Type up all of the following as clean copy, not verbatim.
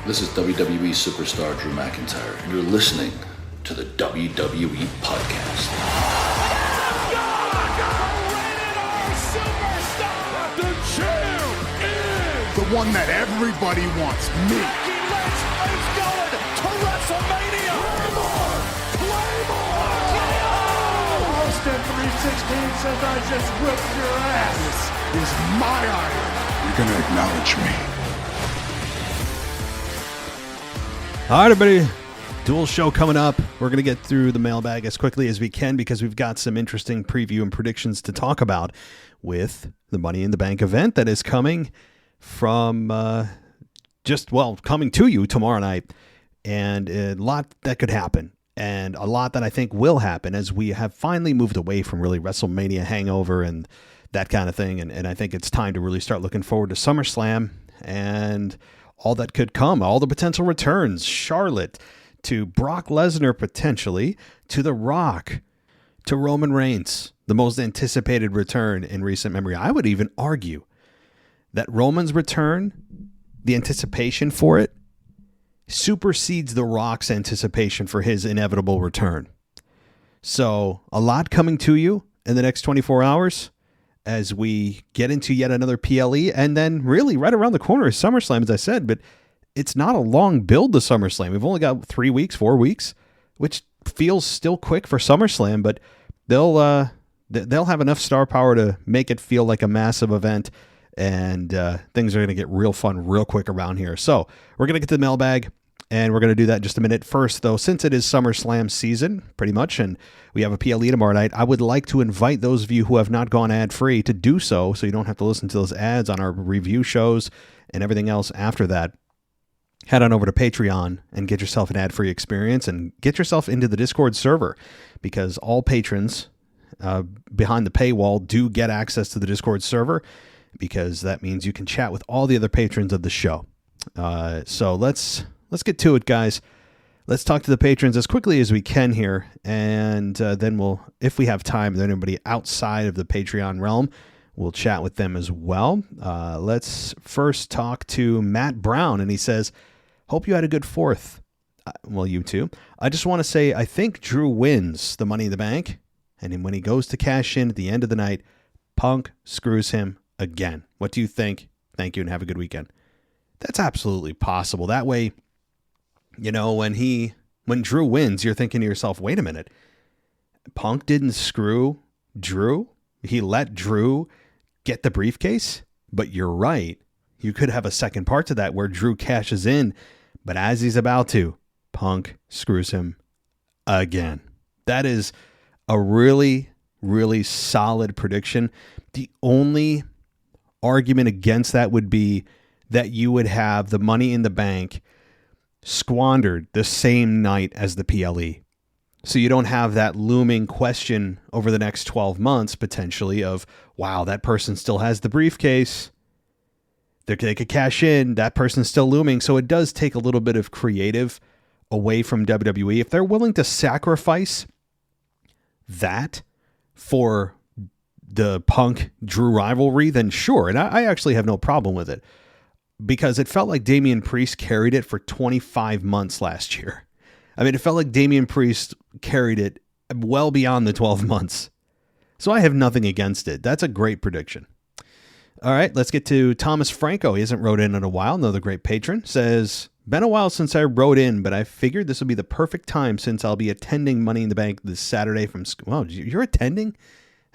This is WWE superstar Drew McIntyre, and you're listening to the WWE Podcast. The champ is the one that everybody wants, me. Becky Lynch is going to WrestleMania. Claymore! Austin 316 says I just whipped your ass. This is my iron. You're going to acknowledge me. All right, everybody. Dual show coming up. We're going to get through the mailbag as quickly as we can because we've got some interesting preview and predictions to talk about with the Money in the Bank event that is coming from coming to you tomorrow night. And a lot that could happen and a lot that I think will happen as we have finally moved away from really WrestleMania hangover and that kind of thing. And I think it's time to really start looking forward to SummerSlam and all that could come, all the potential returns, Charlotte, to Brock Lesnar potentially, to The Rock, to Roman Reigns, the most anticipated return in recent memory. I would even argue that Roman's return, the anticipation for it, supersedes The Rock's anticipation for his inevitable return. So a lot coming to you in the next 24 hours. As we get into yet another PLE, and then really right around the corner is SummerSlam, as I said, but it's not a long build to SummerSlam. We've only got 4 weeks, which feels still quick for SummerSlam, but they'll have enough star power to make it feel like a massive event, and things are going to get real fun real quick around here. So we're going to get to the mailbag, and we're going to do that in just a minute. First, though, since it is SummerSlam season, pretty much, and we have a PLE tomorrow night, I would like to invite those of you who have not gone ad-free to do so you don't have to listen to those ads on our review shows and everything else after that. Head on over to Patreon and get yourself an ad-free experience and get yourself into the Discord server because all patrons behind the paywall do get access to the Discord server because that means you can chat with all the other patrons of the show. So let's get to it, guys. Let's talk to the patrons as quickly as we can here, and then we'll, if we have time, then anybody outside of the Patreon realm, we'll chat with them as well. Let's first talk to Matt Brown, and he says, hope you had a good 4th. Well, you too. I just want to say I think Drew wins the Money in the Bank, and when he goes to cash in at the end of the night, Punk screws him again. What do you think? Thank you, and have a good weekend. That's absolutely possible. That way, you know, when Drew wins, you're thinking to yourself, wait a minute, Punk didn't screw Drew? He let Drew get the briefcase? But you're right. You could have a second part to that where Drew cashes in, but as he's about to, Punk screws him again. That is a really, really solid prediction. The only argument against that would be that you would have the Money in the Bank squandered the same night as the PLE. So you don't have that looming question over the next 12 months, potentially, of, wow, that person still has the briefcase. They could cash in. That person's still looming. So it does take a little bit of creative away from WWE. If they're willing to sacrifice that for the Punk-Drew rivalry, then sure. And I actually have no problem with it. Because it felt like Damian Priest carried it for 25 months last year. I mean, it felt like Damian Priest carried it well beyond the 12 months. So I have nothing against it. That's a great prediction. All right, let's get to Thomas Franco. He hasn't wrote in a while. Another great patron. Says, been a while since I wrote in, but I figured this would be the perfect time since I'll be attending Money in the Bank this Saturday from school. Wow, you're attending?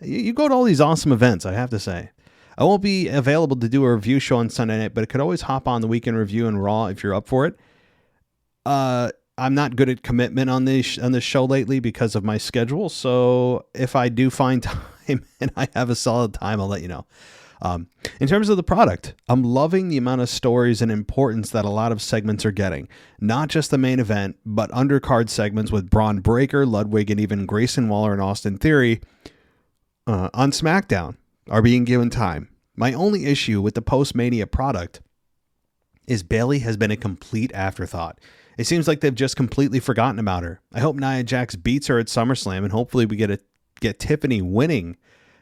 You go to all these awesome events, I have to say. I won't be available to do a review show on Sunday night, but I could always hop on the Weekend Review and Raw if you're up for it. I'm not good at commitment on this show lately because of my schedule, so if I do find time and I have a solid time, I'll let you know. In terms of the product, I'm loving the amount of stories and importance that a lot of segments are getting. Not just the main event, but undercard segments with Braun Breaker, Ludwig, and even Grayson Waller and Austin Theory on SmackDown are being given time. My only issue with the post-Mania product is Bayley has been a complete afterthought. It seems like they've just completely forgotten about her. I hope Nia Jax beats her at SummerSlam, and hopefully we get Tiffany winning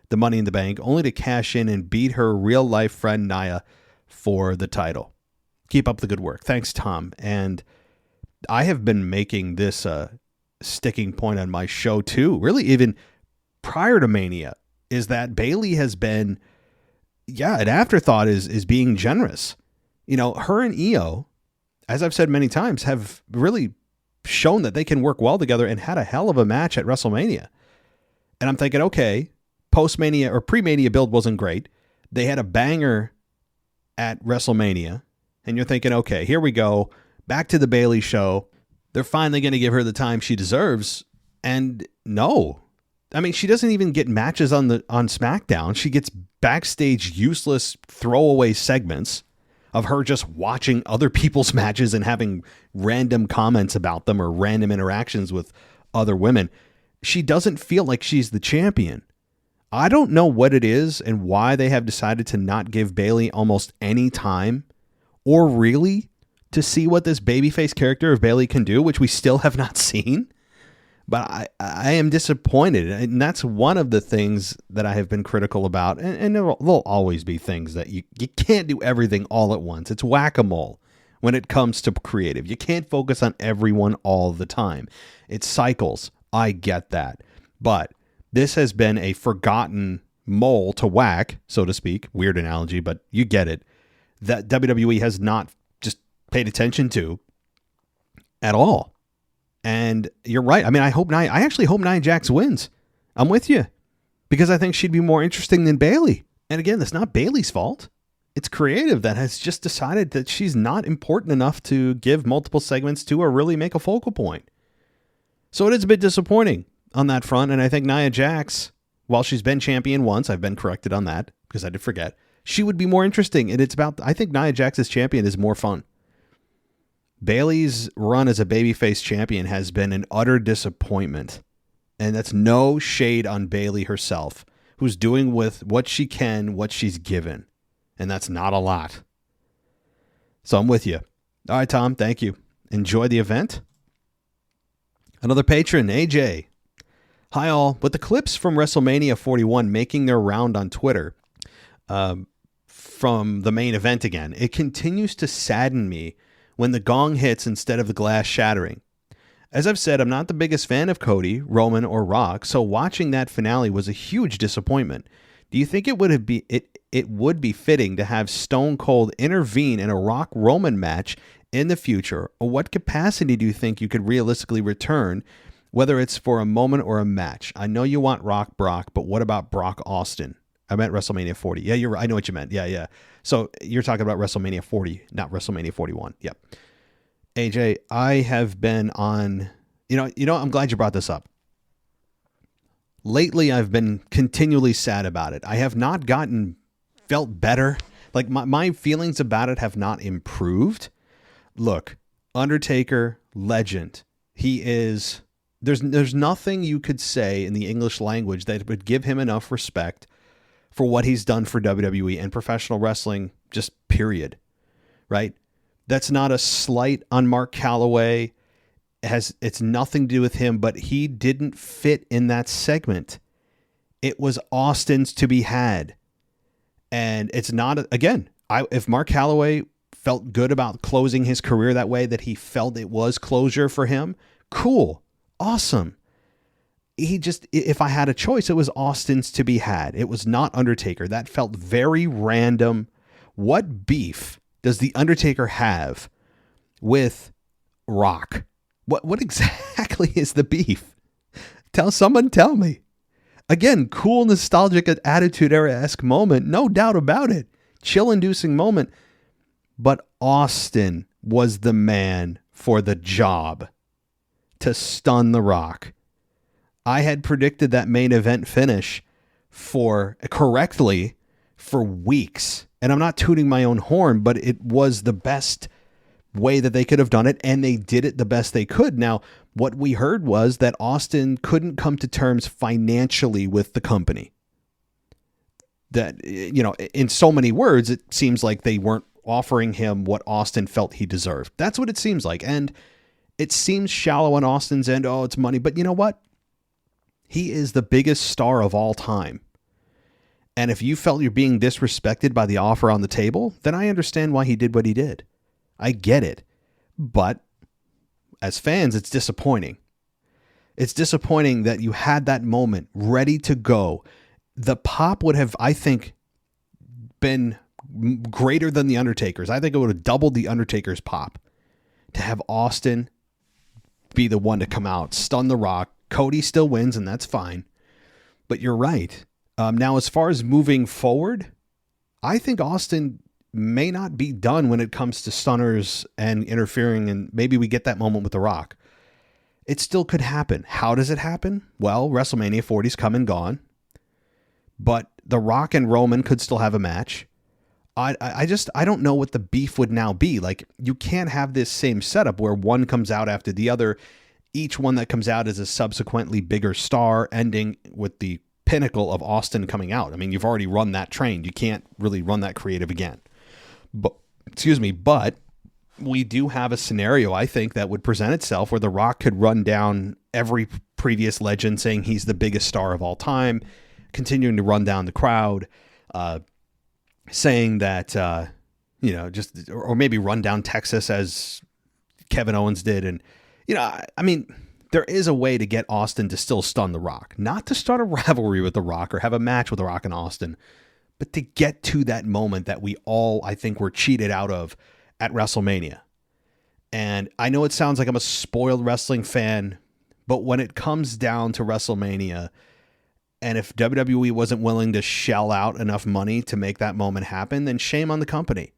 the Money in the Bank, only to cash in and beat her real-life friend Nia for the title. Keep up the good work. Thanks, Tom. And I have been making this a sticking point on my show too, really even prior to Mania, is that Bayley has been, an afterthought is being generous. You know, her and Io, as I've said many times, have really shown that they can work well together and had a hell of a match at WrestleMania. And I'm thinking, okay, post-Mania or pre-Mania build wasn't great. They had a banger at WrestleMania. And you're thinking, okay, here we go. Back to the Bayley show. They're finally going to give her the time she deserves. And no. I mean, she doesn't even get matches on SmackDown. She gets backstage useless throwaway segments of her just watching other people's matches and having random comments about them or random interactions with other women. She doesn't feel like she's the champion. I don't know what it is and why they have decided to not give Bayley almost any time or really to see what this babyface character of Bayley can do, which we still have not seen. But I am disappointed. And that's one of the things that I have been critical about. And there'll always be things that you can't do everything all at once. It's whack-a-mole when it comes to creative. You can't focus on everyone all the time. It's cycles. I get that. But this has been a forgotten mole to whack, so to speak. Weird analogy, but you get it. That WWE has not just paid attention to at all. And you're right. I mean, I actually hope Nia Jax wins. I'm with you because I think she'd be more interesting than Bayley. And again, that's not Bayley's fault. It's creative that has just decided that she's not important enough to give multiple segments to or really make a focal point. So it is a bit disappointing on that front. And I think Nia Jax, while she's been champion once, I've been corrected on that because I did forget, she would be more interesting. And I think Nia Jax as champion is more fun. Bayley's run as a babyface champion has been an utter disappointment. And that's no shade on Bayley herself, who's doing with what she can, what she's given. And that's not a lot. So I'm with you. All right, Tom, thank you. Enjoy the event. Another patron, AJ. Hi, all. With the clips from WrestleMania 41 making their round on Twitter from the main event again, it continues to sadden me when the gong hits instead of the glass shattering. As I've said, I'm not the biggest fan of Cody, Roman, or Rock, so watching that finale was a huge disappointment. Do you think it would be fitting to have Stone Cold intervene in a Rock-Roman match in the future, or what capacity do you think you could realistically return, whether it's for a moment or a match? I know you want Rock Brock, but what about Brock Austin? I meant WrestleMania 40. Yeah, I know what you meant. Yeah. So you're talking about WrestleMania 40, not WrestleMania 41. Yep. AJ, I have been on, I'm glad you brought this up. Lately, I've been continually sad about it. I have not felt better. Like my feelings about it have not improved. Look, Undertaker, legend. He is, there's nothing you could say in the English language that would give him enough respect for what he's done for WWE and professional wrestling, just period. Right? That's not a slight on Mark Calloway. It's nothing to do with him, but he didn't fit in that segment. It was Austin's to be had. And it's not, if Mark Calloway felt good about closing his career that way, that he felt it was closure for him, cool, awesome. If I had a choice, it was Austin's to be had. It was not Undertaker. That felt very random. What beef does the Undertaker have with Rock? What exactly is the beef? Someone tell me. Again, cool, nostalgic, Attitude Era-esque moment. No doubt about it. Chill-inducing moment. But Austin was the man for the job to stun The Rock. I had predicted that main event finish correctly for weeks. And I'm not tooting my own horn, but it was the best way that they could have done it, and they did it the best they could. Now, what we heard was that Austin couldn't come to terms financially with the company. That, in so many words, it seems like they weren't offering him what Austin felt he deserved. That's what it seems like. And it seems shallow on Austin's end. Oh, it's money. But you know what? He is the biggest star of all time. And if you felt you're being disrespected by the offer on the table, then I understand why he did what he did. I get it. But as fans, it's disappointing. It's disappointing that you had that moment ready to go. The pop would have, I think, been greater than The Undertaker's. I think it would have doubled The Undertaker's pop to have Austin be the one to come out, stun The Rock. Cody still wins, and that's fine. But you're right. Now, as far as moving forward, I think Austin may not be done when it comes to stunners and interfering, and maybe we get that moment with The Rock. It still could happen. How does it happen? Well, WrestleMania 40's come and gone, but The Rock and Roman could still have a match. I don't know what the beef would now be. Like, you can't have this same setup where one comes out after the other. Each one that comes out is a subsequently bigger star, ending with the pinnacle of Austin coming out. I mean, you've already run that train. You can't really run that creative again. But we do have a scenario, I think, that would present itself where The Rock could run down every previous legend, saying he's the biggest star of all time, continuing to run down the crowd, saying that, or maybe run down Texas as Kevin Owens did. And, I mean, there is a way to get Austin to still stun The Rock, not to start a rivalry with The Rock or have a match with The Rock and Austin, but to get to that moment that we all, I think, were cheated out of at WrestleMania. And I know it sounds like I'm a spoiled wrestling fan, but when it comes down to WrestleMania, and if WWE wasn't willing to shell out enough money to make that moment happen, then shame on the company.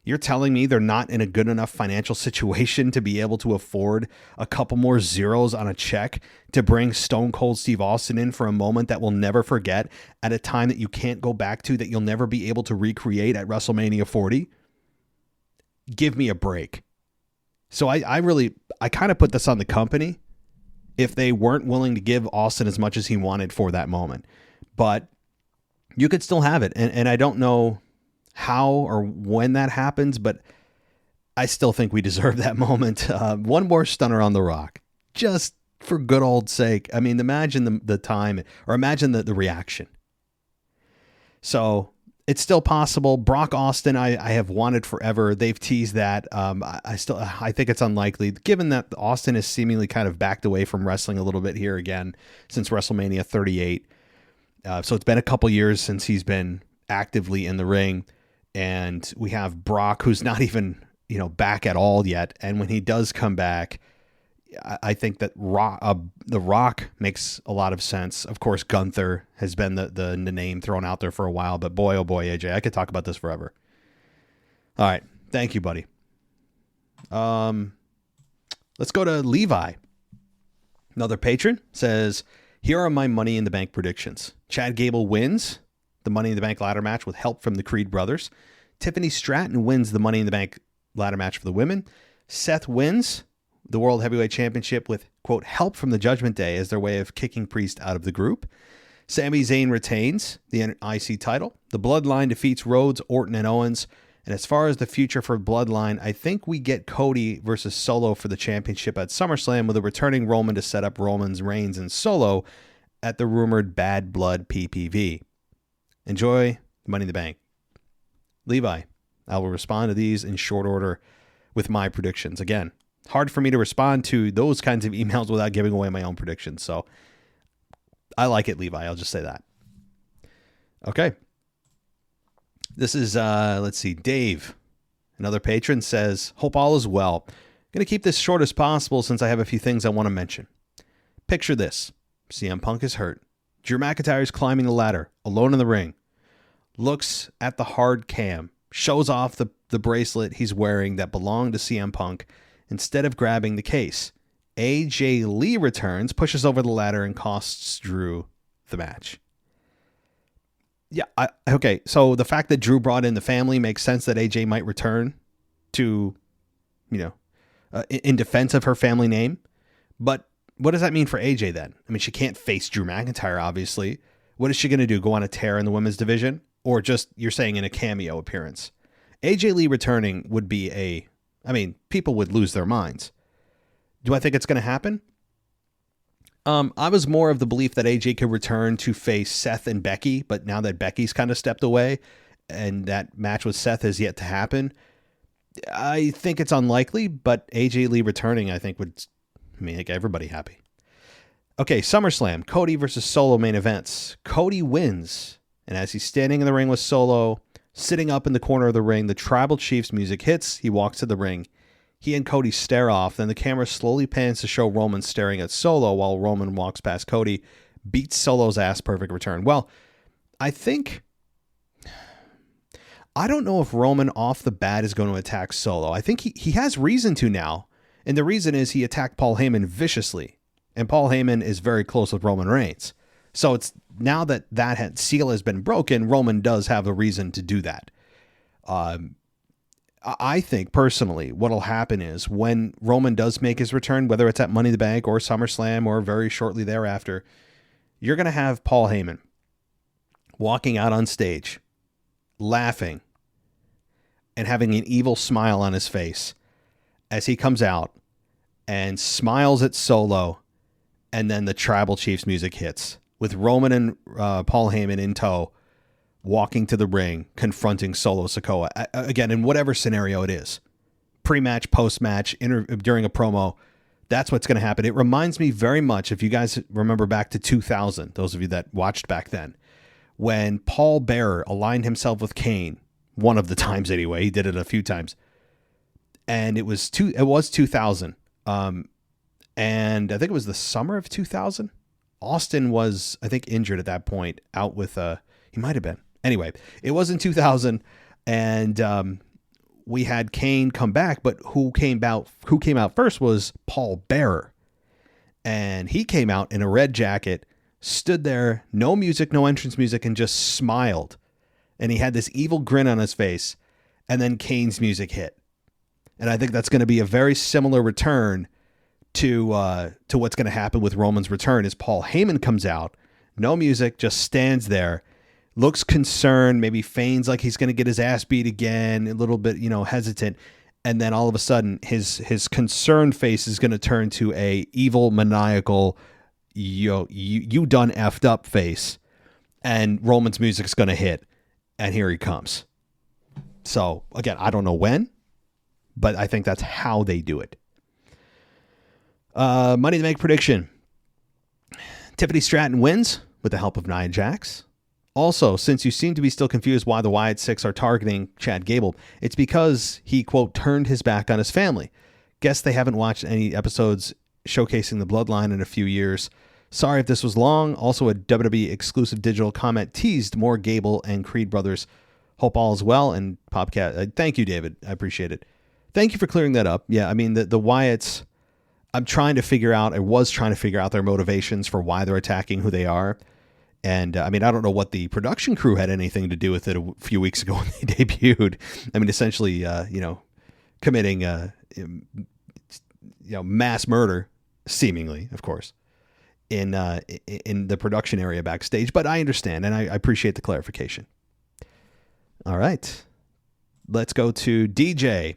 You're telling me they're not in a good enough financial situation to be able to afford a couple more zeros on a check to bring Stone Cold Steve Austin in for a moment that we'll never forget at a time that you can't go back to, that you'll never be able to recreate at WrestleMania 40? Give me a break. So I kind of put this on the company if they weren't willing to give Austin as much as he wanted for that moment. But you could still have it. And I don't know how or when that happens, but I still think we deserve that moment. One more stunner on The Rock, just for good old sake. I mean, imagine the time, or imagine the reaction. So it's still possible. Brock Austin, I have wanted forever. They've teased that. I think it's unlikely, given that Austin has seemingly kind of backed away from wrestling a little bit here again since WrestleMania 38. So it's been a couple years since he's been actively in the ring. And we have Brock, who's not even, back at all yet. And when he does come back, I think that The Rock makes a lot of sense. Of course, Gunther has been the name thrown out there for a while, but boy, oh boy, AJ, I could talk about this forever. All right. Thank you, buddy. Let's go to Levi. Another patron says, here are my Money in the Bank predictions. Chad Gable wins the Money in the Bank ladder match with help from the Creed brothers. Tiffany Stratton wins the Money in the Bank ladder match for the women. Seth wins the World Heavyweight Championship with, quote, help from the Judgment Day as their way of kicking Priest out of the group. Sami Zayn retains the IC title. The Bloodline defeats Rhodes, Orton, and Owens. And as far as the future for Bloodline, I think we get Cody versus Solo for the championship at SummerSlam, with a returning Roman to set up Roman's reigns and Solo at the rumored Bad Blood PPV. Enjoy Money in the Bank. Levi, I will respond to these in short order with my predictions. Again, hard for me to respond to those kinds of emails without giving away my own predictions. So I like it, Levi. I'll just say that. Okay. This is, let's see, Dave, another patron, says, hope all is well. Going to keep this short as possible since I have a few things I want to mention. Picture this. CM Punk is hurt. Drew McIntyre is climbing the ladder, alone in the ring. Looks at the hard cam, shows off the bracelet he's wearing that belonged to CM Punk instead of grabbing the case. AJ Lee returns, pushes over the ladder, and costs Drew the match. Yeah, okay, so the fact that Drew brought in the family makes sense that AJ might return to, in defense of her family name. But what does that mean for AJ then? I mean, she can't face Drew McIntyre, obviously. What is she going to do? Go on a tear in the women's division? Or just, you're saying, in a cameo appearance? AJ Lee returning would be people would lose their minds. Do I think it's going to happen? I was more of the belief that AJ could return to face Seth and Becky, but now that Becky's kind of stepped away and that match with Seth has yet to happen, I think it's unlikely, but AJ Lee returning, I think, would make everybody happy. Okay, SummerSlam, Cody versus Solo main events. Cody wins, and as he's standing in the ring with Solo, sitting up in the corner of the ring, the Tribal Chief's music hits. He walks to the ring. He and Cody stare off. Then the camera slowly pans to show Roman staring at Solo while Roman walks past Cody, beats Solo's ass, perfect return. Well, I don't know if Roman off the bat is going to attack Solo. I think he has reason to now. And the reason is he attacked Paul Heyman viciously. And Paul Heyman is very close with Roman Reigns. So it's now that seal has been broken, Roman does have a reason to do that. I think personally what'll happen is when Roman does make his return, whether it's at Money in the Bank or SummerSlam or very shortly thereafter, you're going to have Paul Heyman walking out on stage, laughing and having an evil smile on his face as he comes out and smiles at Solo, and then the Tribal Chiefs music hits with Roman and Paul Heyman in tow, walking to the ring, confronting Solo Sikoa. Again, in whatever scenario it is, pre-match, post-match, during a promo, that's what's going to happen. It reminds me very much, if you guys remember back to 2000, those of you that watched back then, when Paul Bearer aligned himself with Kane, one of the times anyway, he did it a few times, and it was 2000, and I think it was the summer of 2000. Austin was, I think, injured at that point, out with he might have been. Anyway, it was in 2000, and we had Kane come back, but who came out first was Paul Bearer, and he came out in a red jacket, stood there, no music, no entrance music, and just smiled. And he had this evil grin on his face, and then Kane's music hit. And I think that's going to be a very similar return to what's going to happen with Roman's return. Is Paul Heyman comes out, no music, just stands there, looks concerned, maybe feigns like he's going to get his ass beat again, a little bit, hesitant. And then all of a sudden his concerned face is going to turn to a evil, maniacal, you done effed up face, and Roman's music's going to hit, and here he comes. So again, I don't know when, but I think that's how they do it. Money to Make prediction. Tiffany Stratton wins with the help of Nia Jax. Also, since you seem to be still confused why the Wyatt Six are targeting Chad Gable, it's because he, quote, turned his back on his family. Guess they haven't watched any episodes showcasing the bloodline in a few years. Sorry if this was long. Also, a WWE exclusive digital comment teased more Gable and Creed brothers. Hope all is well. And Popcat, thank you, David. I appreciate it. Thank you for clearing that up. Yeah, I mean, the Wyatts, I was trying to figure out their motivations for why they're attacking who they are. And I mean, I don't know what the production crew had anything to do with it a few weeks ago when they debuted. I mean, essentially, committing, mass murder, seemingly, of course, in the production area backstage. But I understand, and I appreciate the clarification. All right, let's go to DJ.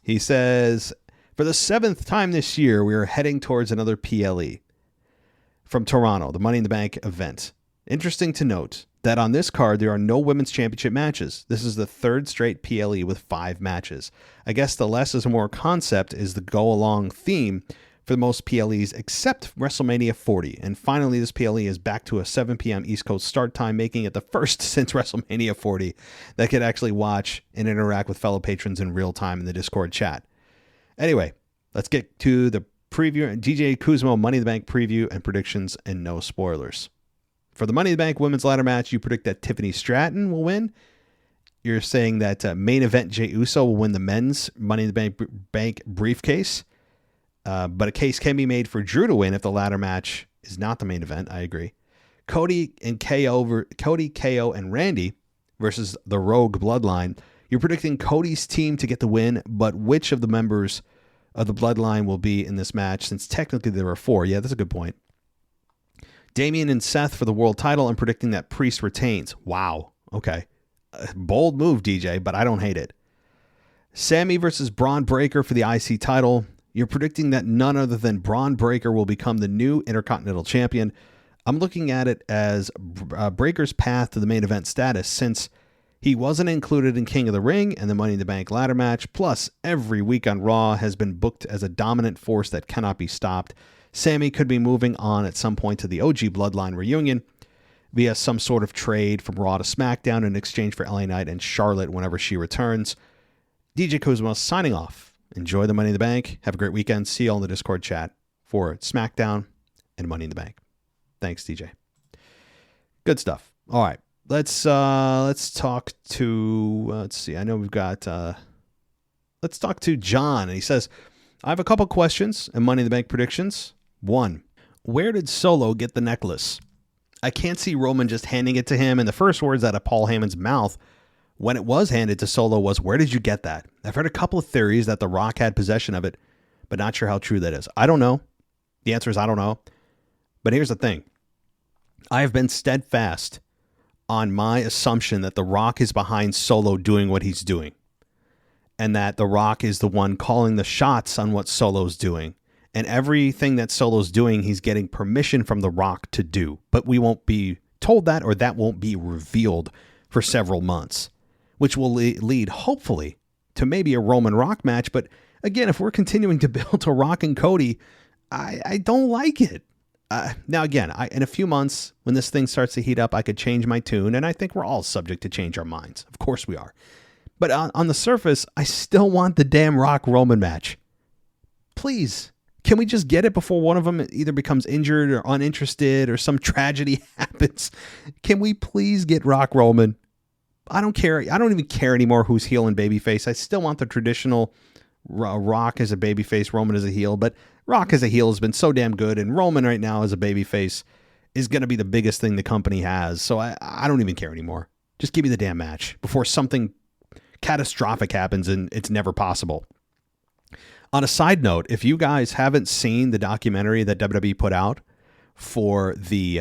He says, for the 7th time this year, we are heading towards another PLE from Toronto, the Money in the Bank event. Interesting to note that on this card, there are no women's championship matches. This is the 3rd straight PLE with 5 matches. I guess the less is more concept is the go-along theme for the most PLEs except WrestleMania 40. And finally, this PLE is back to a 7 p.m. East Coast start time, making it the first since WrestleMania 40 that could actually watch and interact with fellow patrons in real time in the Discord chat. Anyway, let's get to the preview. DJ Kuzmo Money in the Bank preview and predictions and no spoilers. For the Money in the Bank women's ladder match, you predict that Tiffany Stratton will win. You're saying that main event Jey Uso will win the men's Money in the Bank briefcase. But a case can be made for Drew to win if the ladder match is not the main event. I agree. Cody, KO, and Randy versus the Rogue Bloodline. You're predicting Cody's team to get the win, but which of the members of the Bloodline will be in this match, since technically there are 4. Yeah, that's a good point. Damian and Seth for the world title. I'm predicting that Priest retains. Wow. Okay. Bold move, DJ, but I don't hate it. Sammy versus Braun Breaker for the IC title. You're predicting that none other than Braun Breaker will become the new Intercontinental Champion. I'm looking at it as Breaker's path to the main event status, since He wasn't included in King of the Ring and the Money in the Bank ladder match. Plus, every week on Raw has been booked as a dominant force that cannot be stopped. Sammy could be moving on at some point to the OG Bloodline reunion via some sort of trade from Raw to SmackDown in exchange for LA Knight and Charlotte whenever she returns. DJ Kuzma signing off. Enjoy the Money in the Bank. Have a great weekend. See you all in the Discord chat for SmackDown and Money in the Bank. Thanks, DJ. Good stuff. All right. Let's talk to, let's see. I know we've got, let's talk to John. And he says, I have a couple questions and Money in the Bank predictions. 1, where did Solo get the necklace? I can't see Roman just handing it to him. And the first words out of Paul Heyman's mouth when it was handed to Solo was, where did you get that? I've heard a couple of theories that The Rock had possession of it, but not sure how true that is. I don't know. The answer is I don't know. But here's the thing. I have been steadfast on my assumption that The Rock is behind Solo doing what he's doing. And that The Rock is the one calling the shots on what Solo's doing. And everything that Solo's doing, he's getting permission from The Rock to do. But we won't be told that, or that won't be revealed for several months. Which will lead, hopefully, to maybe a Roman Rock match. But again, if we're continuing to build to Rock and Cody, I don't like it. Now, again, in a few months, when this thing starts to heat up, I could change my tune, and I think we're all subject to change our minds. Of course we are. But on the surface, I still want the damn Rock-Roman match. Please, can we just get it before one of them either becomes injured or uninterested or some tragedy happens? Can we please get Rock-Roman? I don't care. I don't even care anymore who's heel and babyface. I still want the traditional Rock as a babyface, Roman as a heel, but Rock as a heel has been so damn good, and Roman right now as a babyface is going to be the biggest thing the company has, so I don't even care anymore. Just give me the damn match before something catastrophic happens and it's never possible. On a side note, if you guys haven't seen the documentary that WWE put out for the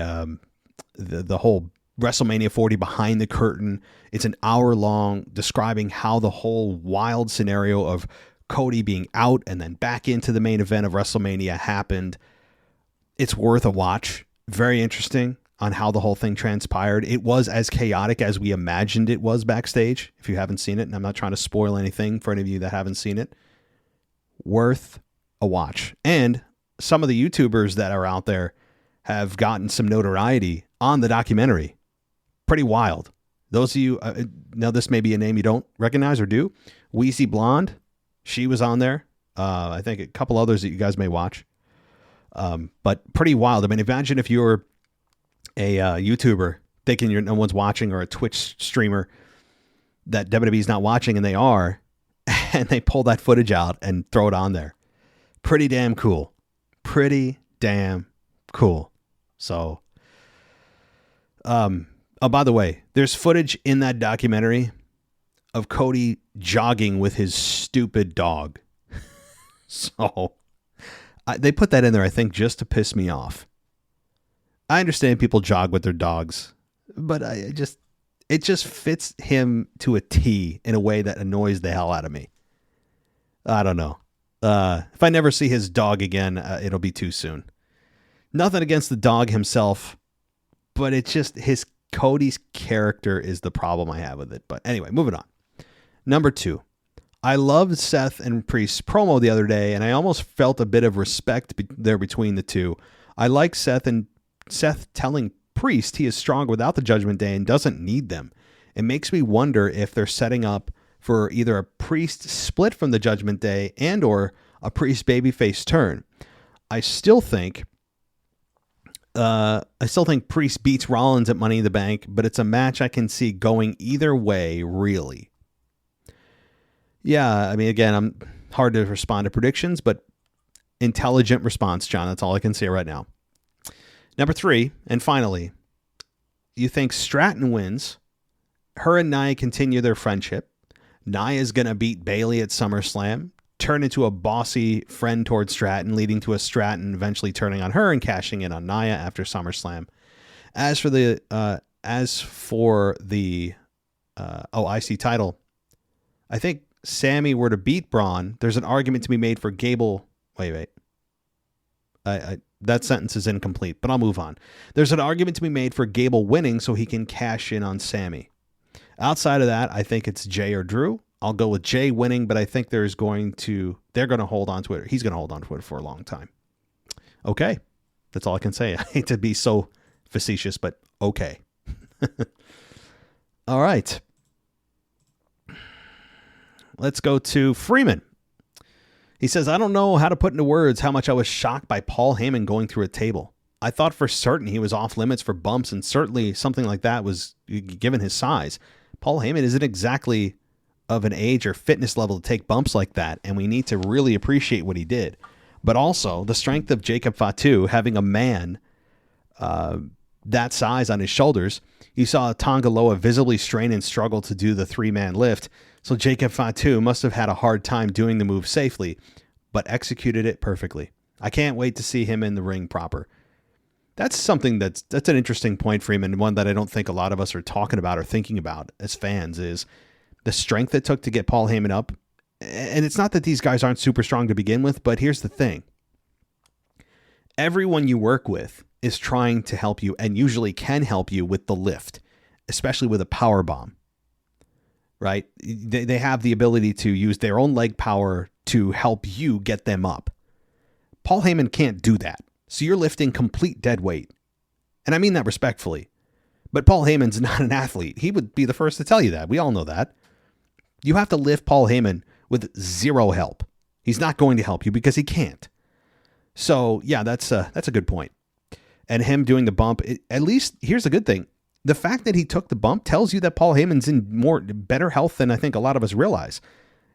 whole WrestleMania 40 behind the curtain, it's an hour long describing how the whole wild scenario of Cody being out and then back into the main event of WrestleMania happened. It's worth a watch. Very interesting on how the whole thing transpired. It was as chaotic as we imagined it was backstage. If you haven't seen it, and I'm not trying to spoil anything for any of you that haven't seen it, worth a watch. And some of the YouTubers that are out there have gotten some notoriety on the documentary. Pretty wild. Those of you, now this may be a name you don't recognize or do. Wheezy Blonde. She was on there. I think a couple others that you guys may watch. But pretty wild. I mean, imagine if you're a YouTuber thinking no one's watching, or a Twitch streamer that WWE's not watching and they are, and they pull that footage out and throw it on there. Pretty damn cool. Pretty damn cool. So, oh, by the way, there's footage in that documentary of Cody jogging with his stupid dog. So they put that in there, I think, just to piss me off. I understand people jog with their dogs, but it just fits him to a T in a way that annoys the hell out of me. I don't know. If I never see his dog again, it'll be too soon. Nothing against the dog himself, but it's just Cody's character is the problem I have with it. But anyway, moving on. Number 2, I loved Seth and Priest's promo the other day, and I almost felt a bit of respect there between the two. I like Seth telling Priest he is strong without the Judgment Day and doesn't need them. It makes me wonder if they're setting up for either a Priest split from the Judgment Day and or a Priest babyface turn. I still think Priest beats Rollins at Money in the Bank, but it's a match I can see going either way, really. Yeah, I mean, again, I'm hard to respond to predictions, but intelligent response, John. That's all I can say right now. Number 3, and finally, you think Stratton wins. Her and Nia continue their friendship. Nia's going to beat Bayley at SummerSlam, turn into a bossy friend towards Stratton, leading to a Stratton eventually turning on her and cashing in on Nia after SummerSlam. As for the IC title, I think Sammy were to beat Braun, there's an argument to be made for Gable. Wait. That sentence is incomplete, but I'll move on. There's an argument to be made for Gable winning so he can cash in on Sammy. Outside of that, I think it's Jay or Drew. I'll go with Jay winning, but I think they're going to hold on to it. He's going to hold on to it for a long time. Okay. That's all I can say. I hate to be so facetious, but okay. All right. Let's go to Freeman. He says, I don't know how to put into words how much I was shocked by Paul Heyman going through a table. I thought for certain he was off limits for bumps, and certainly something like that was, given his size. Paul Heyman isn't exactly of an age or fitness level to take bumps like that, and we need to really appreciate what he did. But also, the strength of Jacob Fatu, having a man that size on his shoulders. You saw Tongaloa visibly strain and struggle to do the three-man lift, so Jacob Fatu must have had a hard time doing the move safely, but executed it perfectly. I can't wait to see him in the ring proper. That's something that's an interesting point, Freeman, one that I don't think a lot of us are talking about or thinking about as fans, is the strength it took to get Paul Heyman up. And it's not that these guys aren't super strong to begin with, but here's the thing. Everyone you work with is trying to help you and usually can help you with the lift, especially with a power bomb, right? They have the ability to use their own leg power to help you get them up. Paul Heyman can't do that. So you're lifting complete dead weight. And I mean that respectfully. But Paul Heyman's not an athlete. He would be the first to tell you that. We all know that. You have to lift Paul Heyman with zero help. He's not going to help you because he can't. So yeah, that's a good point. And him doing the bump, at least here's the good thing. The fact that he took the bump tells you that Paul Heyman's in better health than I think a lot of us realize.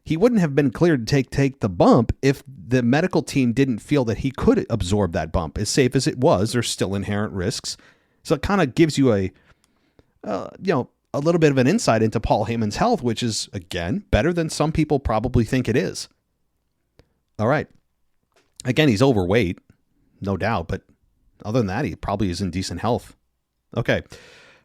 He wouldn't have been cleared to take the bump if the medical team didn't feel that he could absorb that bump. As safe as it was, there's still inherent risks. So it kind of gives you a little bit of an insight into Paul Heyman's health, which is, again, better than some people probably think it is. All right. Again, he's overweight, no doubt, but other than that, he probably is in decent health. Okay.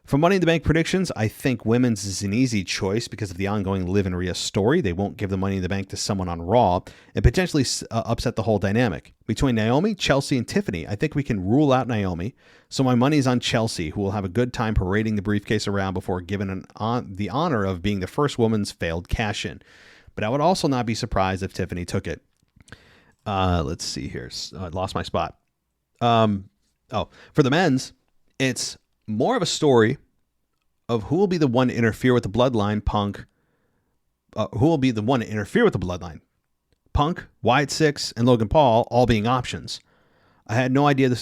For Money in the Bank predictions, I think women's is an easy choice because of the ongoing Liv and Rhea story. They won't give the Money in the Bank to someone on Raw and potentially upset the whole dynamic. Between Naomi, Chelsea, and Tiffany, I think we can rule out Naomi. So my money's on Chelsea, who will have a good time parading the briefcase around before given the honor of being the first woman's failed cash-in. But I would also not be surprised if Tiffany took it. Let's see here. I lost my spot. For the men's, it's more of a story of who will be the one to interfere with the bloodline, Punk. Who will be the one to interfere with the bloodline? Punk, Wyatt Six, and Logan Paul all being options. I had no idea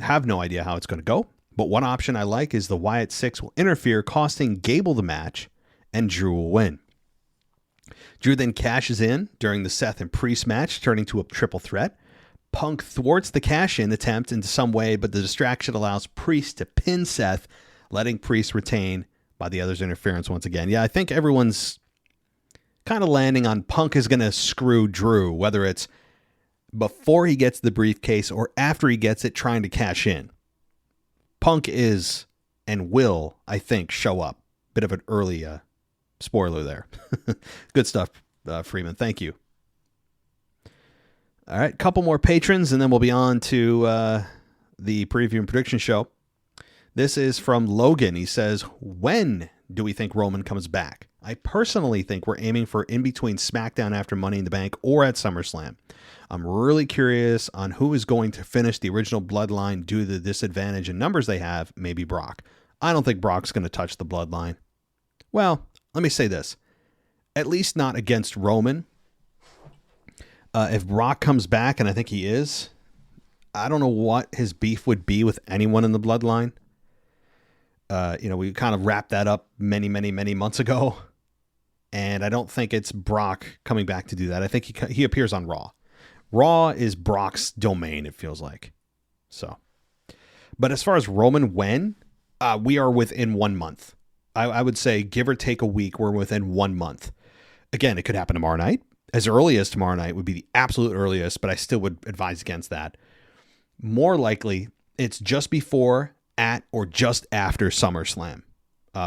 have no idea how it's going to go, but one option I like is the Wyatt Six will interfere, costing Gable the match, and Drew will win. Drew then cashes in during the Seth and Priest match, turning to a triple threat. Punk thwarts the cash-in attempt in some way, but the distraction allows Priest to pin Seth, letting Priest retain by the other's interference once again. Yeah, I think everyone's kind of landing on Punk is going to screw Drew, whether it's before he gets the briefcase or after he gets it trying to cash in. Punk is and will, I think, show up. Bit of an early spoiler there. Good stuff, Freeman. Thank you. All right, couple more patrons, and then we'll be on to the preview and prediction show. This is from Logan. He says, when do we think Roman comes back? I personally think we're aiming for in between SmackDown after Money in the Bank or at SummerSlam. I'm really curious on who is going to finish the original bloodline due to the disadvantage in numbers they have, maybe Brock. I don't think Brock's going to touch the bloodline. Well, let me say this. At least not against Roman. If Brock comes back, and I think he is, I don't know what his beef would be with anyone in the bloodline. We kind of wrapped that up many, many, many months ago. And I don't think it's Brock coming back to do that. I think he appears on Raw. Raw is Brock's domain, it feels like. So, but as far as Roman when, we are within 1 month. I would say give or take a week, we're within 1 month. Again, it could happen tomorrow night. As early as tomorrow night would be the absolute earliest, but I still would advise against that. More likely, it's just before, at, or just after SummerSlam.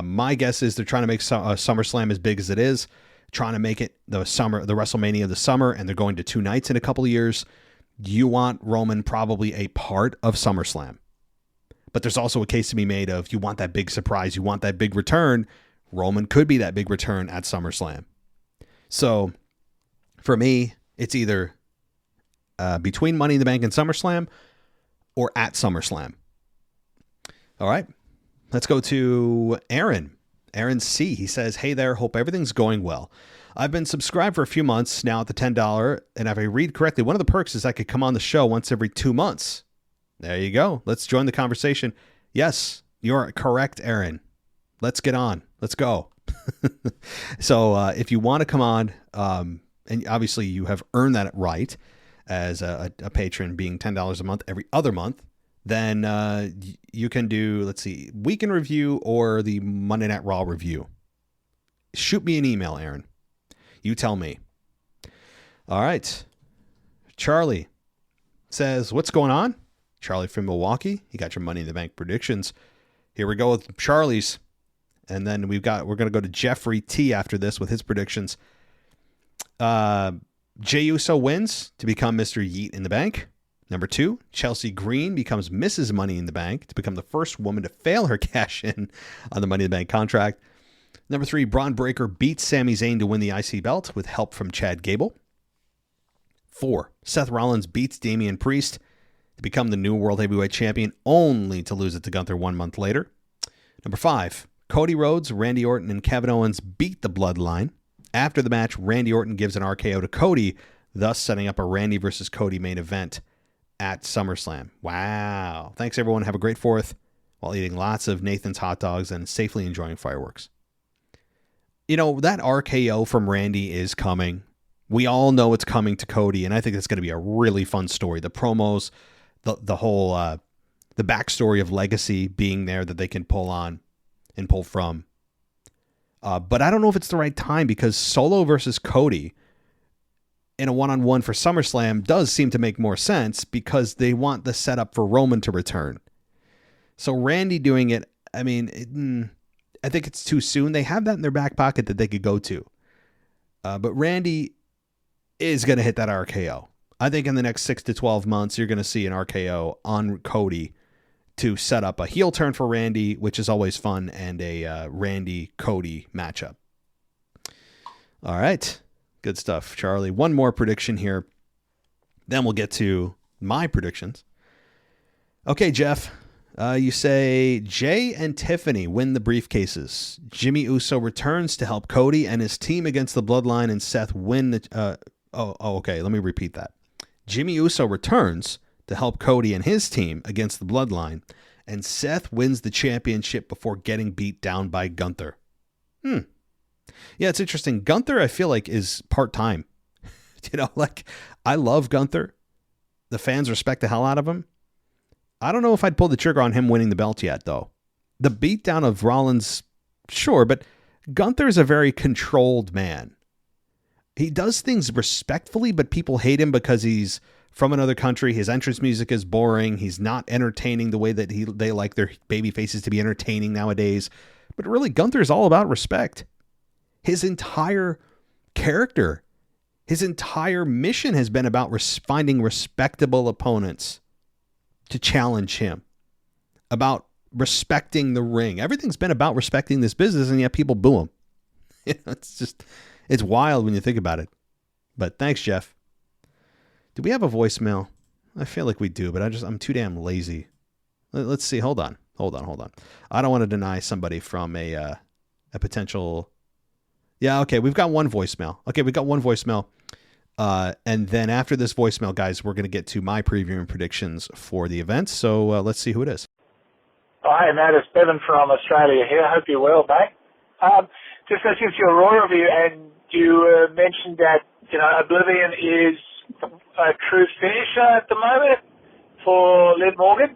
My guess is they're trying to make SummerSlam as big as it is, trying to make it the WrestleMania of the summer, and they're going to 2 nights in a couple of years. You want Roman probably a part of SummerSlam. But there's also a case to be made of you want that big surprise, you want that big return. Roman could be that big return at SummerSlam. So for me, it's either between Money in the Bank and SummerSlam or at SummerSlam. All right, let's go to Aaron. Aaron C. He says, hey there, hope everything's going well. I've been subscribed for a few months now at the $10, and if I read correctly, one of the perks is I could come on the show once every 2 months. There you go. Let's join the conversation. Yes, you're correct, Aaron. Let's get on. Let's go. So if you want to come on, and obviously you have earned that right as a patron, being $10 a month every other month, then you can do, let's see, Week in Review or the Monday Night Raw review. Shoot me an email, Aaron. You tell me. All right. Charlie says, what's going on? Charlie from Milwaukee. You got your Money in the Bank predictions. Here we go with Charlie's. And then we're going to go to Jeffrey T after this with his predictions. Jey Uso wins to become Mr. Yeet in the Bank. Number 2, Chelsea Green becomes Mrs. Money in the Bank to become the first woman to fail her cash in on the Money in the Bank contract. Number 3, Braun Breaker beats Sami Zayn to win the IC belt with help from Chad Gable. 4, Seth Rollins beats Damian Priest to become the new World Heavyweight Champion, only to lose it to Gunther 1 month later. Number 5, Cody Rhodes, Randy Orton, and Kevin Owens beat the Bloodline. After the match, Randy Orton gives an RKO to Cody, thus setting up a Randy versus Cody main event at SummerSlam. Wow. Thanks, everyone. Have a great 4th while eating lots of Nathan's hot dogs and safely enjoying fireworks. You know, that RKO from Randy is coming. We all know it's coming to Cody, and I think it's going to be a really fun story. The promos, the whole, the backstory of Legacy being there that they can pull on and pull from. But I don't know if it's the right time, because Solo versus Cody in a one-on-one for SummerSlam does seem to make more sense, because they want the setup for Roman to return. So Randy doing it, I mean, I think it's too soon. They have that in their back pocket that they could go to. But Randy is going to hit that RKO. I think in the next 6 to 12 months, you're going to see an RKO on Cody to set up a heel turn for Randy, which is always fun, and a Randy-Cody matchup. All right. Good stuff, Charlie. One more prediction here. Then we'll get to my predictions. Okay, Jeff. You say Jay and Tiffany win the briefcases. Jimmy Uso returns to help Cody and his team against the Bloodline, and Seth win the... okay. Let me repeat that. Jimmy Uso returns to help Cody and his team against the Bloodline, and Seth wins the championship before getting beat down by Gunther. Yeah, it's interesting. Gunther, I feel like, is part-time. I love Gunther. The fans respect the hell out of him. I don't know if I'd pull the trigger on him winning the belt yet, though. The beatdown of Rollins, sure, but Gunther is a very controlled man. He does things respectfully, but people hate him because he's from another country. His entrance music is boring. He's not entertaining the way that they like their baby faces to be entertaining nowadays. But really, Gunther is all about respect. His entire character, his entire mission has been about finding respectable opponents to challenge him, about respecting the ring. Everything's been about respecting this business, and yet people boo him. It's wild when you think about it. But thanks, Jeff. Do we have a voicemail? I feel like we do, but I'm too damn lazy. Let's see. Hold on. I don't want to deny somebody from a potential. Yeah, okay. We've got one voicemail. And then after this voicemail, guys, we're going to get to my preview and predictions for the event. So let's see who it is. Hi, Matt. It's Bevan from Australia here. Hope you're well, mate. Just listening to your Raw review, and you mentioned that, Oblivion is a true finisher at the moment for Liv Morgan.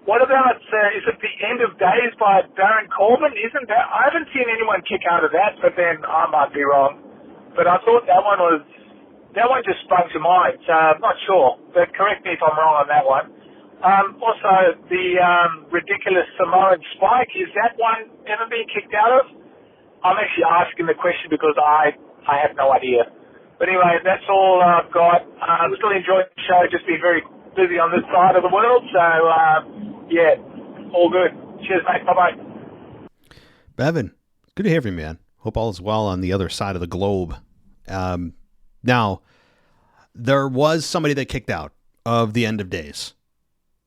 What about, is it the End of Days by Baron Corbin? Isn't that, I haven't seen anyone kick out of that, but then I might be wrong. But I thought that one just sprung to mind, so I'm not sure. But correct me if I'm wrong on that one. Also, the ridiculous Samoan spike, is that one ever being kicked out of? I'm actually asking the question because I have no idea. But anyway, that's all I've got. I'm still enjoying the show, just been very busy on this side of the world. So, yeah, all good. Cheers, mate. Bye-bye. Bevan, Good to hear from you, man. Hope all is well on the other side of the globe. Now, there was somebody that kicked out of the end of days.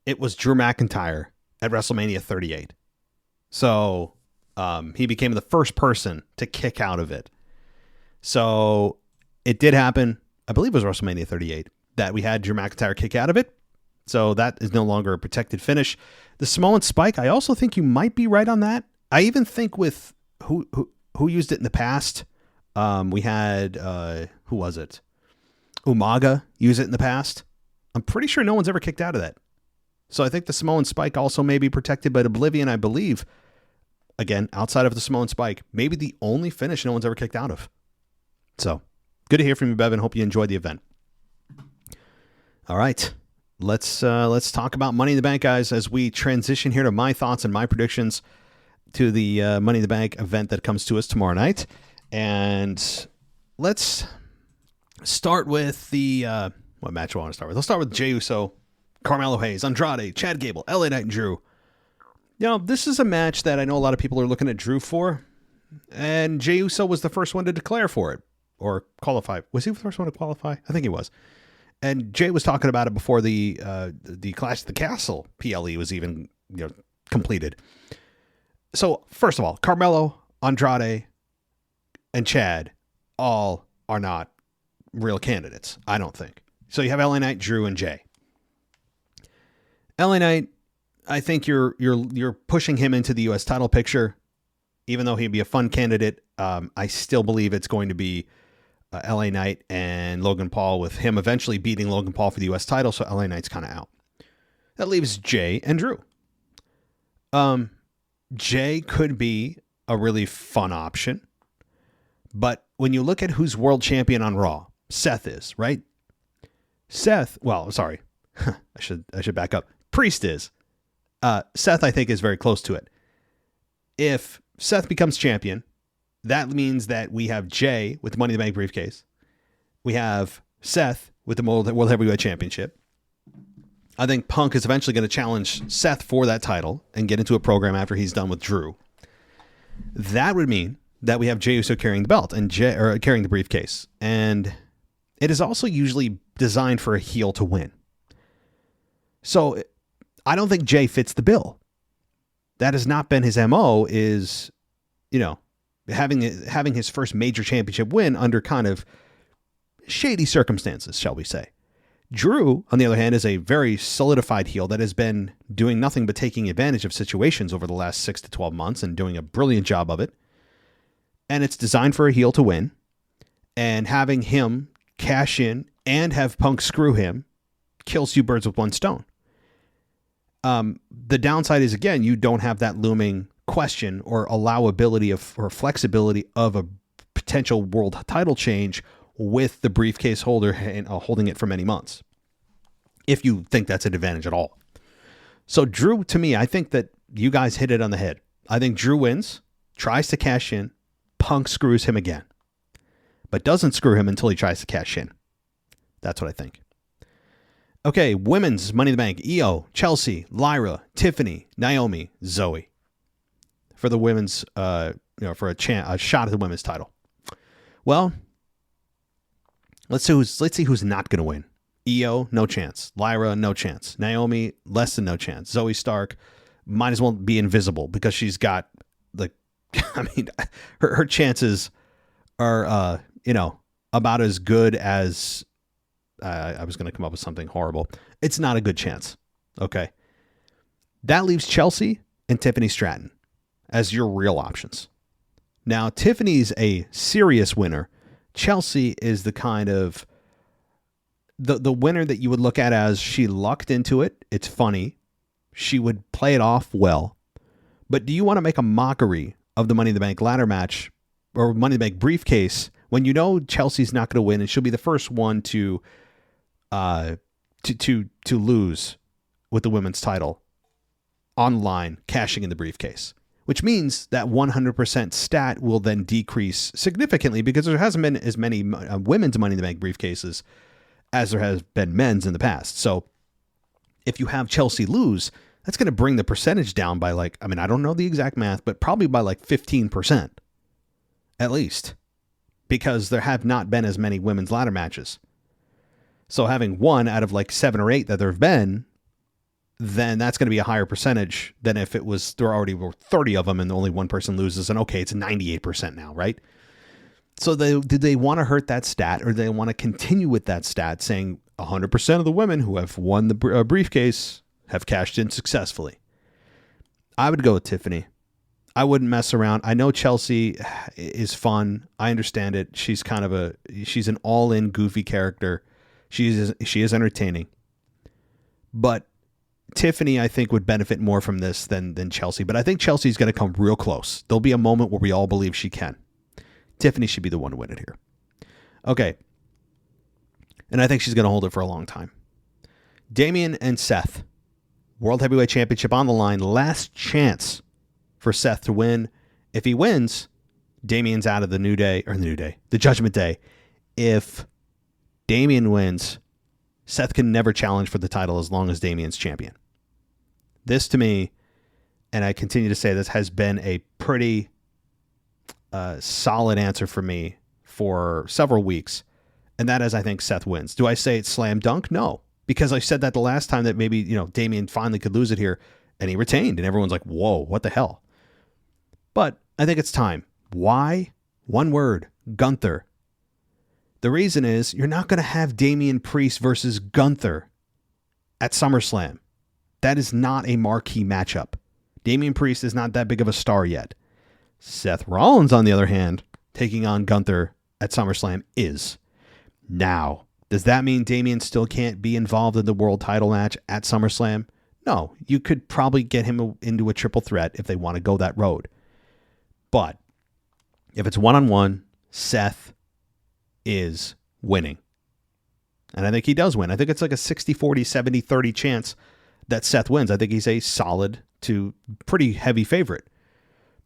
It was Drew McIntyre at WrestleMania 38. So he became the first person to kick out of it. So it did happen. I believe it was WrestleMania 38 that we had Drew McIntyre kick out of it. So that is no longer a protected finish. The Samoan Spike, I also think you might be right on that. I even think with who used it in the past. We had, who was it? Umaga use it in the past. I'm pretty sure no one's ever kicked out of that. So I think the Samoan Spike also may be protected, but Oblivion, I believe, again, outside of the Samoan Spike, maybe the only finish no one's ever kicked out of. So good to hear from you, Bevan. Hope you enjoyed the event. All right. Let's talk about Money in the Bank, guys, as we transition here to my thoughts and my predictions to the Money in the Bank event that comes to us tomorrow night. And let's start with the what match do I want to start with? Let's start with Jey Uso, Carmelo Hayes, Andrade, Chad Gable, LA Knight, and Drew. This is a match that I know a lot of people are looking at Drew for, and Jey Uso was the first one to declare for it or qualify. Was he the first one to qualify? I think he was. And Jay was talking about it before the Clash of the Castle PLE was even completed. So first of all, Carmelo, Andrade, and Chad all are not real candidates, I don't think. So you have LA Knight, Drew, and Jay. LA Knight, I think you're pushing him into the U.S. title picture, even though he'd be a fun candidate. I still believe it's going to be LA Knight and Logan Paul, with him eventually beating Logan Paul for the U.S. title. So LA Knight's kind of out. That leaves Jay and Drew. Jay could be a really fun option, but when you look at who's world champion on Raw, Seth is, right? Sorry. I should back up. Priest is. Seth, I think, is very close to it. If Seth becomes champion, that means that we have Jay with the Money in the Bank briefcase. We have Seth with the World Heavyweight Championship. I think Punk is eventually going to challenge Seth for that title and get into a program after he's done with Drew. That would mean that we have Jey Uso carrying the belt and carrying the briefcase. And it is also usually designed for a heel to win. So I don't think Jay fits the bill. That has not been his MO, is, having his first major championship win under kind of shady circumstances, shall we say. Drew, on the other hand, is a very solidified heel that has been doing nothing but taking advantage of situations over the last 6 to 12 months and doing a brilliant job of it. And it's designed for a heel to win. And having him cash in and have Punk screw him kills two birds with one stone. The downside is, again, you don't have that looming question or allowability or flexibility of a potential world title change with the briefcase holder and holding it for many months, if you think that's an advantage at all. So Drew, to me, I think that you guys hit it on the head. I think Drew wins, tries to cash in, Punk screws him again, but doesn't screw him until he tries to cash in. That's what I think. Okay, women's Money in the Bank: Io, Chelsea, Lyra, Tiffany, Naomi, Zoe. For the women's, for a shot at the women's title. Well, let's see who's not going to win. Io, no chance. Lyra, no chance. Naomi, less than no chance. Zoe Stark might as well be invisible because she's got her chances are about as good as. I was going to come up with something horrible. It's not a good chance. Okay. That leaves Chelsea and Tiffany Stratton as your real options. Now, Tiffany's a serious winner. Chelsea is the kind of the winner that you would look at as she lucked into it. It's funny. She would play it off well. But do you want to make a mockery of the Money in the Bank ladder match or Money in the Bank briefcase when you know Chelsea's not going to win and she'll be the first one to lose with the women's title online, cashing in the briefcase, which means that 100% stat will then decrease significantly because there hasn't been as many women's Money in the Bank briefcases as there has been men's in the past. So if you have Chelsea lose, that's going to bring the percentage down by I don't know the exact math, but probably by 15%. at least, because there have not been as many women's ladder matches. So having one out of like 7 or 8 that there have been, then that's going to be a higher percentage than if it was there already were 30 of them and only one person loses, and okay, it's 98% now, right? So did they want to hurt that stat, or do they want to continue with that stat saying 100% of the women who have won the briefcase have cashed in successfully? I would go with Tiffany. I wouldn't mess around. I know Chelsea is fun. I understand it. She's she's an all-in goofy character. She is entertaining. But Tiffany, I think, would benefit more from this than Chelsea. But I think Chelsea's going to come real close. There'll be a moment where we all believe she can. Tiffany should be the one to win it here. Okay. And I think she's going to hold it for a long time. Damian and Seth. World Heavyweight Championship on the line. Last chance for Seth to win. If he wins, Damian's out of the Judgment Day. If Damian wins, Seth can never challenge for the title as long as Damian's champion. This, to me, and I continue to say this, has been a pretty solid answer for me for several weeks. And that is, I think Seth wins. Do I say it's slam dunk? No. Because I said that the last time that maybe, Damian finally could lose it here, and he retained, and everyone's like, whoa, what the hell? But I think it's time. Why? One word, Gunther. The reason is you're not going to have Damian Priest versus Gunther at SummerSlam. That is not a marquee matchup. Damian Priest is not that big of a star yet. Seth Rollins, on the other hand, taking on Gunther at SummerSlam is. Now, does that mean Damian still can't be involved in the world title match at SummerSlam? No, you could probably get him into a triple threat if they want to go that road. But if it's one-on-one, Seth is winning. And I think he does win. I think it's like a 60-40, 70-30 chance that Seth wins. I think he's a solid to pretty heavy favorite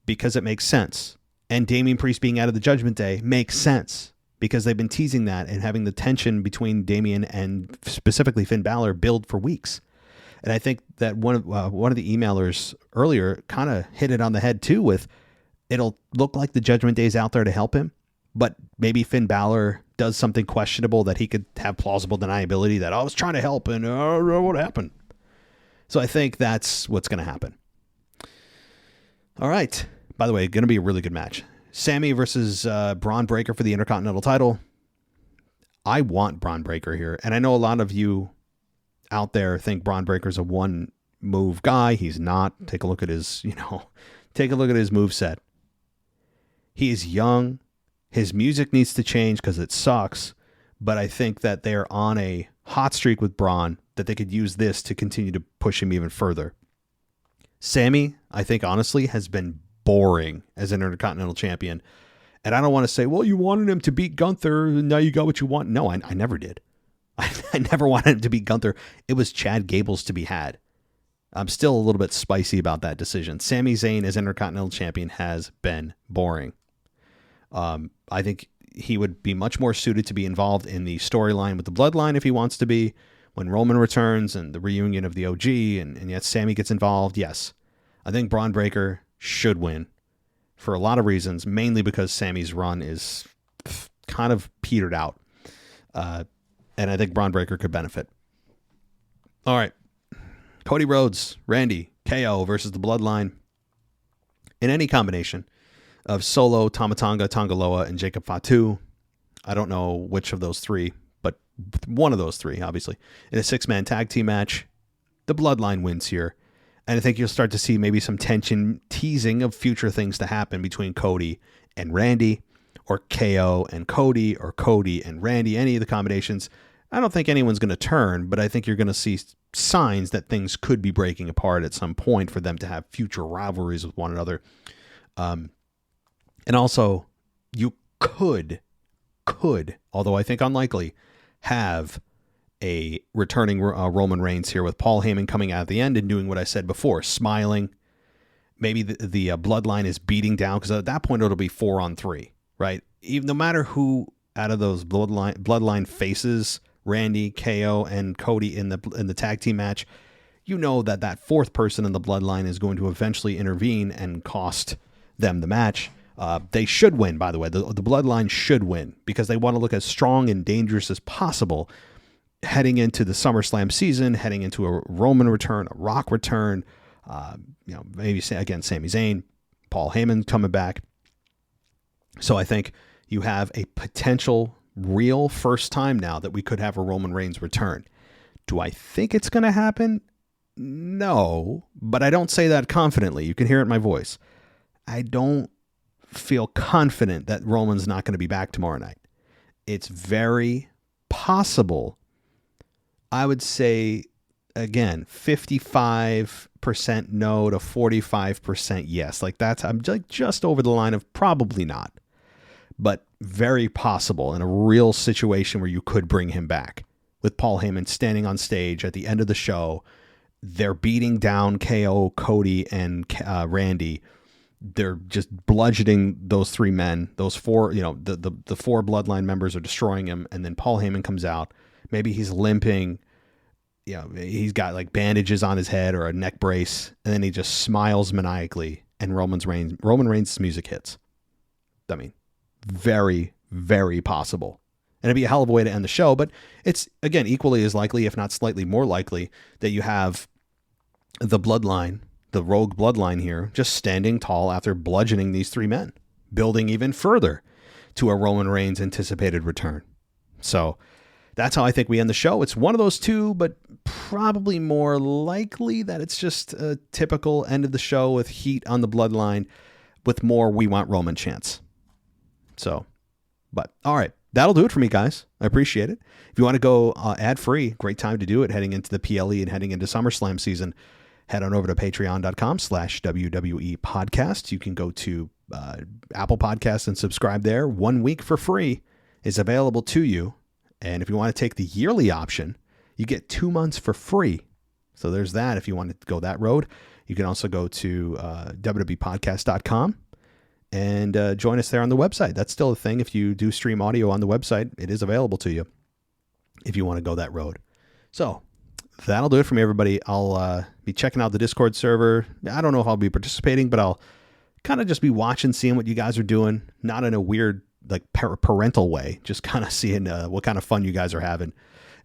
because it makes sense. And Damian Priest being out of the Judgment Day makes sense because they've been teasing that and having the tension between Damian and specifically Finn Balor build for weeks. And I think that one of the emailers earlier kind of hit it on the head too with it'll look like the Judgment Day's out there to help him, but maybe Finn Balor does something questionable that he could have plausible deniability that I was trying to help and what happened. So I think that's what's going to happen. All right. By the way, going to be a really good match. Sammy versus Braun Breaker for the Intercontinental title. I want Braun Breaker here. And I know a lot of you out there think Braun Breaker's a one-move guy. He's not. Take a look at his, moveset. He is young. His music needs to change because it sucks. But I think that they're on a hot streak with Braun that they could use this to continue to push him even further. Sammy, I think, honestly, has been boring as an Intercontinental Champion. And I don't want to say, well, you wanted him to beat Gunther, and now you got what you want. No, I never did. I never wanted him to beat Gunther. It was Chad Gables to be had. I'm still a little bit spicy about that decision. Sami Zayn as Intercontinental Champion has been boring. I think he would be much more suited to be involved in the storyline with the Bloodline if he wants to be. When Roman returns and the reunion of the OG and yet Sammy gets involved, yes. I think Braun Breaker should win for a lot of reasons, mainly because Sammy's run is kind of petered out. And I think Braun Breaker could benefit. All right. Cody Rhodes, Randy, KO versus the Bloodline. In any combination of Solo, Tama Tonga, Tonga Loa, and Jacob Fatu. I don't know which of those three, but one of those three, obviously. In a 6-man tag team match, the Bloodline wins here. And I think you'll start to see maybe some tension teasing of future things to happen between Cody and Randy, or KO and Cody, or Cody and Randy, any of the combinations. I don't think anyone's going to turn, but I think you're going to see signs that things could be breaking apart at some point for them to have future rivalries with one another. And also, you could, although I think unlikely, have a returning Roman Reigns here with Paul Heyman coming out at the end and doing what I said before, smiling. Maybe the Bloodline is beating down, because at that point it'll be 4-on-3, right? Even no matter who out of those Bloodline faces Randy, KO, and Cody in the tag team match, you know that fourth person in the Bloodline is going to eventually intervene and cost them the match. They should win, by the way. The Bloodline should win because they want to look as strong and dangerous as possible heading into the SummerSlam season, heading into a Roman return, a Rock return, maybe again Sami Zayn, Paul Heyman coming back. So I think you have a potential real first time now that we could have a Roman Reigns return. Do I think it's going to happen? No, but I don't say that confidently. You can hear it in my voice. I don't feel confident that Roman's not going to be back tomorrow night. It's very possible. I would say, again, 55% no to 45% yes. I'm just over the line of probably not, but very possible in a real situation where you could bring him back with Paul Heyman standing on stage at the end of the show. They're beating down KO, Cody, and Randy. They're just bludgeoning those three men. Those four, the four Bloodline members are destroying him. And then Paul Heyman comes out. Maybe he's limping. He's got like bandages on his head or a neck brace. And then he just smiles maniacally and Roman Reigns' music hits. I mean, very, very possible. And it'd be a hell of a way to end the show. But it's, again, equally as likely, if not slightly more likely, that you have the Bloodline, the rogue Bloodline here, just standing tall after bludgeoning these three men, building even further to a Roman Reigns anticipated return. So that's how I think we end the show. It's one of those two, but probably more likely that it's just a typical end of the show with heat on the Bloodline with more "we want Roman" chants. So, but all right, that'll do it for me, guys. I appreciate it. If you want to go ad-free, great time to do it heading into the PLE and heading into SummerSlam season. Head on over to patreon.com/WWE podcast. You can go to Apple Podcasts and subscribe there. 1 week for free is available to you. And if you want to take the yearly option, you get 2 months for free. So there's that. If you want to go that road, you can also go to WWEpodcast.com and join us there on the website. That's still a thing. If you do stream audio on the website, it is available to you if you want to go that road. So that'll do it for me, everybody. I'll be checking out the Discord server. I don't know if I'll be participating, but I'll kind of just be watching, seeing what you guys are doing. Not in a weird, like parental way, just kind of seeing what kind of fun you guys are having.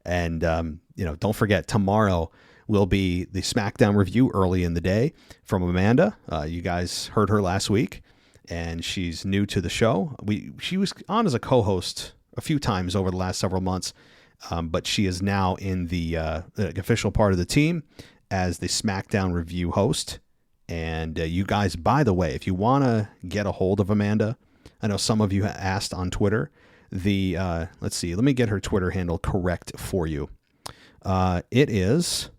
And, don't forget, tomorrow will be the SmackDown review early in the day from Amanda. You guys heard her last week, and she's new to the show. She was on as a co-host a few times over the last several months. But she is now in the official part of the team as the SmackDown review host. And you guys, by the way, if you want to get a hold of Amanda, I know some of you asked on Twitter. Let's see, let me get her Twitter handle correct for you. It is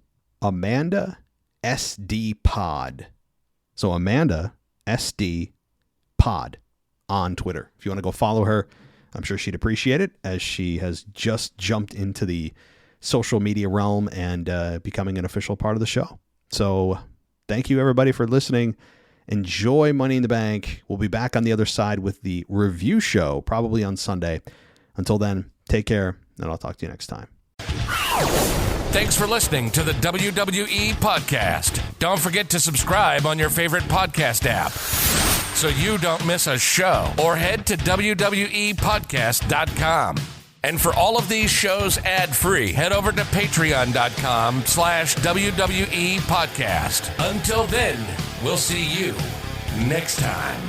Amanda SD Pod. So Amanda SD Pod on Twitter. If you want to go follow her, I'm sure she'd appreciate it, as she has just jumped into the social media realm and becoming an official part of the show. So thank you, everybody, for listening. Enjoy Money in the Bank. We'll be back on the other side with the review show, probably on Sunday. Until then, take care, and I'll talk to you next time. Thanks for listening to the WWE Podcast. Don't forget to subscribe on your favorite podcast app so you don't miss a show, or head to WWEpodcast.com. And for all of these shows ad-free, head over to patreon.com/WWE Podcast. Until then, we'll see you next time.